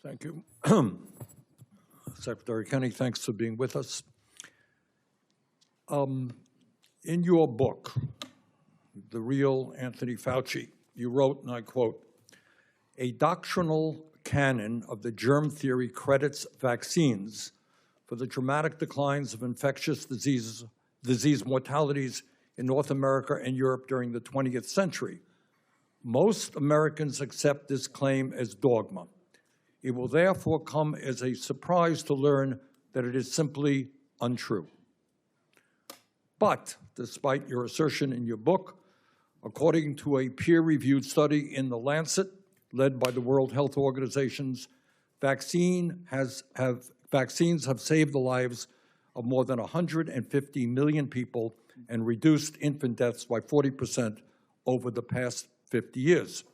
Thank you. Secretary Kenny, thanks for being with us. In your book, The Real Anthony Fauci, you wrote, and I quote, "A doctrinal canon of the germ theory credits vaccines for the dramatic declines of infectious disease mortalities in North America and Europe during the 20th century. Most Americans accept this claim as dogma. It will therefore come as a surprise to learn that it is simply untrue. But despite your assertion in your book, according to a peer-reviewed study in The Lancet, led by the World Health Organization's, vaccines have saved the lives of more than 150 million people and reduced infant deaths by 40% over the past 50 years.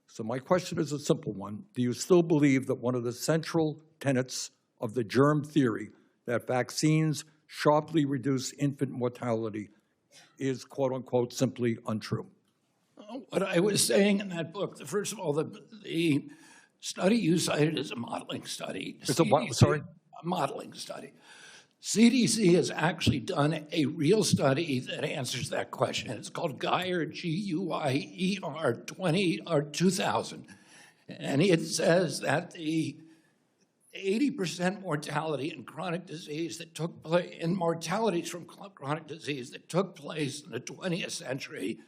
So my question is a simple one. Do you still believe that one of the central tenets of the germ theory, that vaccines sharply reduce infant mortality, is, quote unquote, simply untrue? What I was saying in that book, first of all, the study you cited is a modeling study. It's a what? Sorry? A modeling study. CDC has actually done a real study that answers that question. It's called GUYER, G-U-Y-E-R 2000. And it says that the 80% mortality in chronic disease that took place, in mortalities from chronic disease that took place in the 20th century,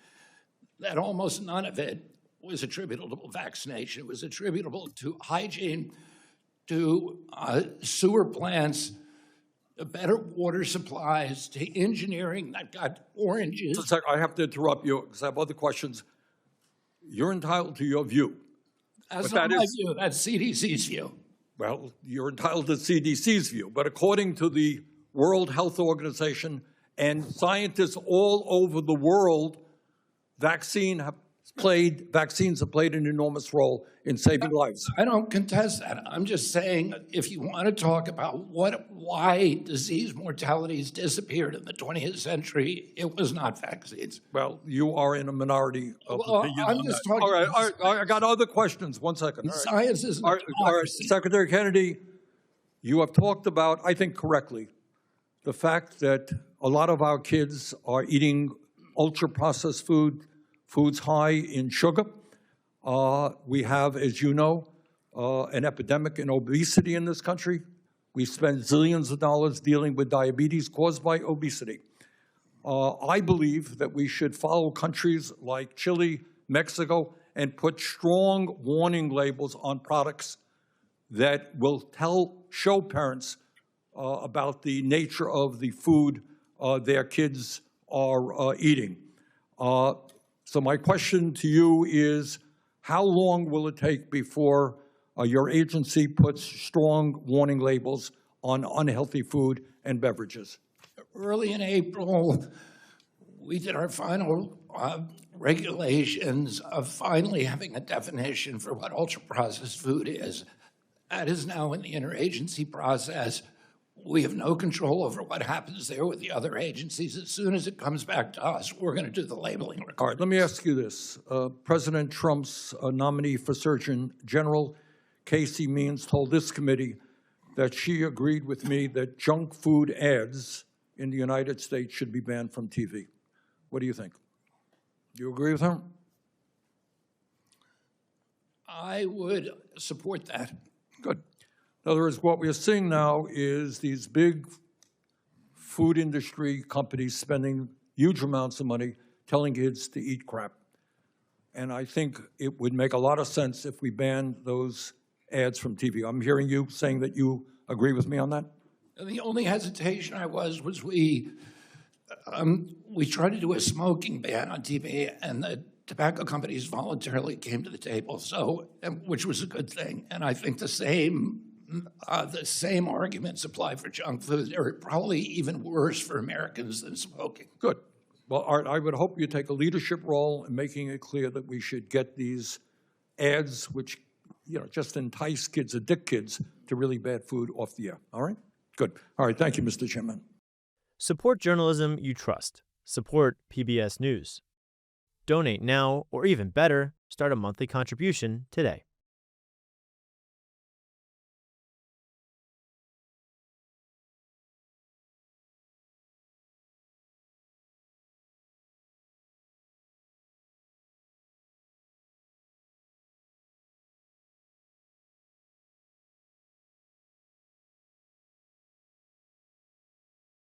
that almost none of it was attributable to vaccination. It was attributable to hygiene, to sewer plants, to better water supplies, to engineering that got oranges. Just a sec, I have to interrupt you because I have other questions. You're entitled to your view. That's not my view. That's CDC's view. Well, you're entitled to CDC's view, but according to the World Health Organization and scientists all over the world, vaccines have played an enormous role in saving lives. I don't contest that. I'm just saying, if you want to talk about why disease mortalities disappeared in the 20th century, it was not vaccines. Well, you are in a minority of opinion. I'm just talking. All right, I got other questions. 1 second. Science isn't all right, Secretary Kennedy, you have talked about, I think correctly, the fact that a lot of our kids are eating ultra-processed foods high in sugar. We have, as you know, an epidemic in obesity in this country. We spend zillions of dollars dealing with diabetes caused by obesity. I believe that we should follow countries like Chile, Mexico, and put strong warning labels on products that will show parents about the nature of the food their kids are eating. So my question to you is, how long will it take before your agency puts strong warning labels on unhealthy food and beverages? Early in April, we did our final regulations of finally having a definition for what ultra-processed food is. That is now in the interagency process. We have no control over what happens there with the other agencies. As soon as it comes back to us, we're going to do the labeling requirements. All right, let me ask you this. President Trump's nominee for Surgeon General, Casey Means, told this committee that she agreed with me that junk food ads in the United States should be banned from TV. What do you think? Do you agree with her? I would support that. Good. In other words, what we are seeing now is these big food industry companies spending huge amounts of money telling kids to eat crap. And I think it would make a lot of sense if we banned those ads from TV. I'm hearing you saying that you agree with me on that? The only hesitation I was we tried to do a smoking ban on TV, and the tobacco companies voluntarily came to the table, which was a good thing. And I think the same arguments apply for junk food. They're probably even worse for Americans than smoking. Good. Well, Art, I would hope you take a leadership role in making it clear that we should get these ads, which just entice kids, addict kids to really bad food, off the air. All right? Good. All right. Thank you, Mr. Chairman. Support journalism you trust. Support PBS News. Donate now, or even better, start a monthly contribution today.